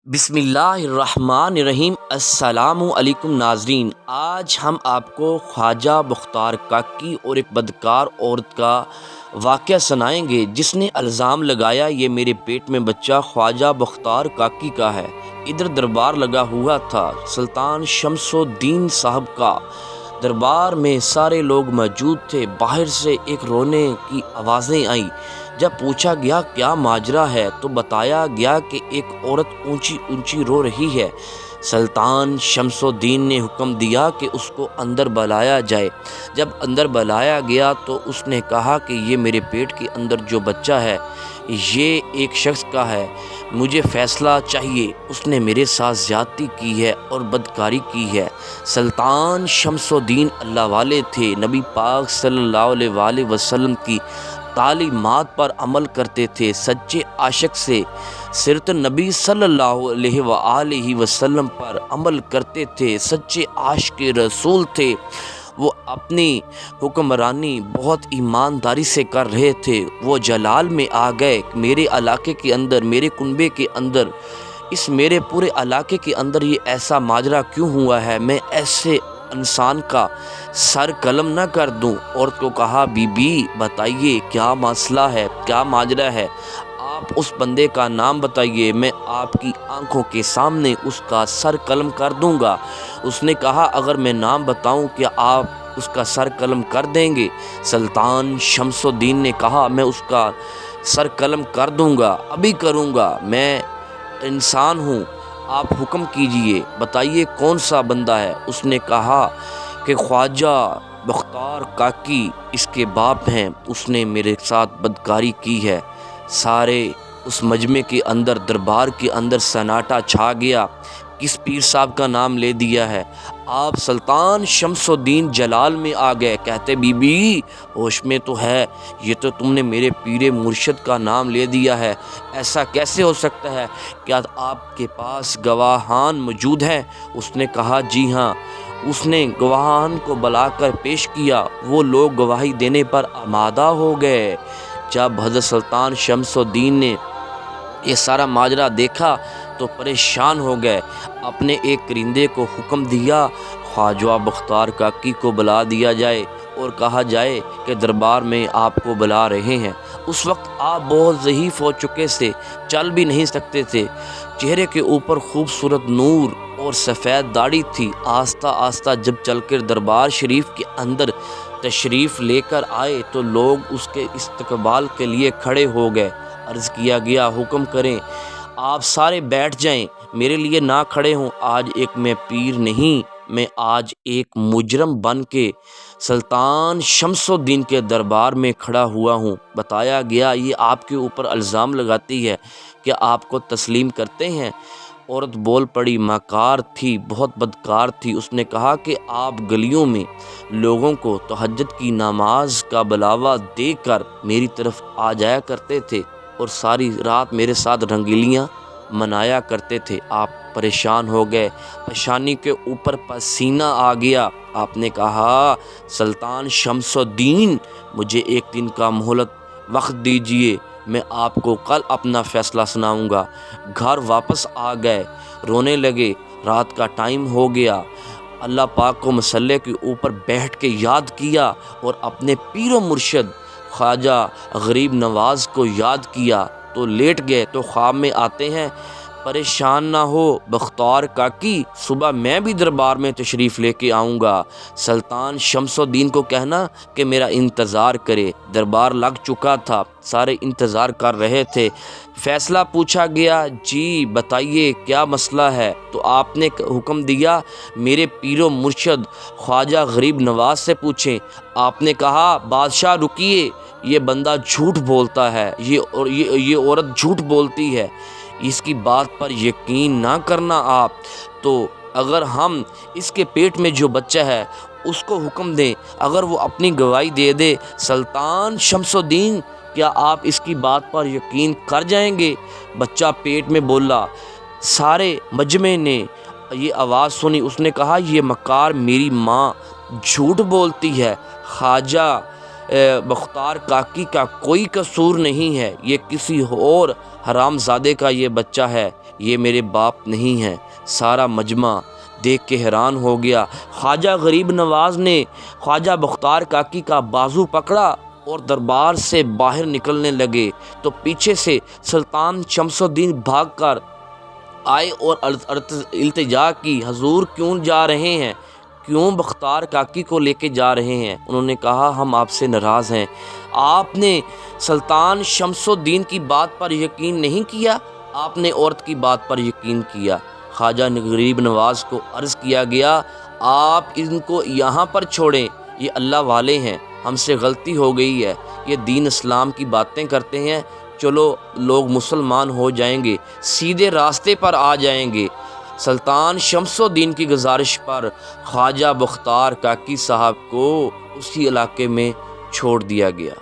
بسم اللہ الرحمن الرحیم۔ السلام علیکم ناظرین، آج ہم آپ کو خواجہ بختار کاکی اور ایک بدکار عورت کا واقعہ سنائیں گے جس نے الزام لگایا یہ میرے پیٹ میں بچہ خواجہ بختار کاکی کا ہے۔ ادھر دربار لگا ہوا تھا سلطان شمس الدین صاحب کا۔ دربار میں سارے لوگ موجود تھے۔ باہر سے ایک رونے کی آوازیں آئیں۔ جب پوچھا گیا کیا ماجرا ہے تو بتایا گیا کہ ایک عورت اونچی اونچی رو رہی ہے۔ سلطان شمس الدین نے حکم دیا کہ اس کو اندر بلایا جائے۔ جب اندر بلایا گیا تو اس نے کہا کہ یہ میرے پیٹ کے اندر جو بچہ ہے یہ ایک شخص کا ہے، مجھے فیصلہ چاہیے، اس نے میرے ساتھ زیادتی کی ہے اور بدکاری کی ہے۔ سلطان شمس الدین اللہ والے تھے، نبی پاک صلی اللہ علیہ وآلہ وسلم کی تعلیمات پر عمل کرتے تھے، سچے عاشق سے سیرت نبی صلی اللہ علیہ وآلہ وسلم پر عمل کرتے تھے، سچے عاشق رسول تھے۔ وہ اپنی حکمرانی بہت ایمانداری سے کر رہے تھے۔ وہ جلال میں آ گئے، میرے علاقے کے اندر، میرے کنبے کے اندر، اس میرے پورے علاقے کے اندر یہ ایسا ماجرا کیوں ہوا ہے؟ میں ایسے انسان کا سر قلم نہ کر دوں۔ عورت کو کہا بی بی بتائیے کیا مسئلہ ہے، کیا ماجرا ہے، آپ اس بندے کا نام بتائیے، میں آپ کی آنکھوں کے سامنے اس کا سر قلم کر دوں گا۔ اس نے کہا اگر میں نام بتاؤں کیا آپ اس کا سر قلم کر دیں گے؟ سلطان شمس الدین نے کہا میں اس کا سر قلم کر دوں گا، ابھی کروں گا، میں انسان ہوں، آپ حکم کیجئے، بتائیے کون سا بندہ ہے؟ اس نے کہا کہ خواجہ بختار کاکی اس کے باپ ہیں، اس نے میرے ساتھ بدکاری کی ہے۔ سارے اس مجمع کے اندر، دربار کے اندر سناٹا چھا گیا۔ کس پیر صاحب کا نام لے دیا ہے؟ آپ سلطان شمس الدین جلال میں آ گئے، کہتے بی بی ہوش میں تو ہے، یہ تو تم نے میرے پیر مرشد کا نام لے دیا ہے، ایسا کیسے ہو سکتا ہے؟ کیا آپ کے پاس گواہان موجود ہیں؟ اس نے کہا جی ہاں۔ اس نے گواہان کو بلا کر پیش کیا، وہ لوگ گواہی دینے پر آمادہ ہو گئے۔ جب حضرت سلطان شمس الدین نے یہ سارا ماجرا دیکھا تو پریشان ہو گئے۔ اپنے ایک کرندے کو حکم دیا خواجہ بختار کاکی کو بلا دیا جائے اور کہا جائے کہ دربار میں آپ کو بلا رہے ہیں۔ اس وقت آپ بہت ضعیف ہو چکے تھے، چل بھی نہیں سکتے تھے، چہرے کے اوپر خوبصورت نور اور سفید داڑھی تھی۔ آہستہ آہستہ جب چل کر دربار شریف کے اندر تشریف لے کر آئے تو لوگ اس کے استقبال کے لیے کھڑے ہو گئے۔ عرض کیا گیا حکم کریں، آپ سارے بیٹھ جائیں، میرے لیے نہ کھڑے ہوں، آج ایک میں پیر نہیں، میں آج ایک مجرم بن کے سلطان شمس الدین کے دربار میں کھڑا ہوا ہوں۔ بتایا گیا یہ آپ کے اوپر الزام لگاتی ہے کہ آپ کو تسلیم کرتے ہیں؟ عورت بول پڑی، مکار تھی، بہت بدکار تھی۔ اس نے کہا کہ آپ گلیوں میں لوگوں کو تہجد کی نماز کا بلاوا دے کر میری طرف آ جایا کرتے تھے اور ساری رات میرے ساتھ رنگیلیاں منایا کرتے تھے۔ آپ پریشان ہو گئے، پیشانی کے اوپر پسینہ آ گیا۔ آپ نے کہا سلطان شمس الدین مجھے ایک دن کا مہلت وقت دیجئے، میں آپ کو کل اپنا فیصلہ سناؤں گا۔ گھر واپس آ گئے، رونے لگے، رات کا ٹائم ہو گیا۔ اللہ پاک کو مصلی کے اوپر بیٹھ کے یاد کیا اور اپنے پیر و مرشد خواجہ غریب نواز کو یاد کیا تو لیٹ گئے۔ تو خواب میں آتے ہیں پریشان نہ ہو بختار کاکی، صبح میں بھی دربار میں تشریف لے کے آؤں گا۔ سلطان شمس الدین کو کہنا کہ میرا انتظار کرے۔ دربار لگ چکا تھا، سارے انتظار کر رہے تھے۔ فیصلہ پوچھا گیا، جی بتائیے کیا مسئلہ ہے؟ تو آپ نے حکم دیا میرے پیر و مرشد خواجہ غریب نواز سے پوچھیں۔ آپ نے کہا بادشاہ رکیے، یہ بندہ جھوٹ بولتا ہے، یہ عورت جھوٹ بولتی ہے، اس کی بات پر یقین نہ کرنا آپ۔ تو اگر ہم اس کے پیٹ میں جو بچہ ہے اس کو حکم دیں، اگر وہ اپنی گواہی دے دے، سلطان شمس الدین کیا آپ اس کی بات پر یقین کر جائیں گے؟ بچہ پیٹ میں بولا۔ سارے مجمع نے یہ آواز سنی، اس نے کہا یہ مکار میری ماں جھوٹ بولتی ہے۔ خواجہ بختار کاکی کا کوئی قصور نہیں ہے، یہ کسی اور حرام زادے کا یہ بچہ ہے، یہ میرے باپ نہیں ہے۔ سارا مجمع دیکھ کے حیران ہو گیا۔ خواجہ غریب نواز نے خواجہ بختار کاکی کا بازو پکڑا اور دربار سے باہر نکلنے لگے تو پیچھے سے سلطان شمس الدین بھاگ کر آئے اور التجا کی، حضور کیوں جا رہے ہیں؟ کیوں بختار کاکی کو لے کے جا رہے ہیں؟ انہوں نے کہا ہم آپ سے ناراض ہیں، آپ نے سلطان شمس الدین کی بات پر یقین نہیں کیا، آپ نے عورت کی بات پر یقین کیا۔ خواجہ غریب نواز کو عرض کیا گیا آپ ان کو یہاں پر چھوڑیں، یہ اللہ والے ہیں، ہم سے غلطی ہو گئی ہے، یہ دین اسلام کی باتیں کرتے ہیں، چلو لوگ مسلمان ہو جائیں گے، سیدھے راستے پر آ جائیں گے۔ سلطان شمس الدین کی گزارش پر خواجہ بختار کاکی صاحب کو اسی علاقے میں چھوڑ دیا گیا۔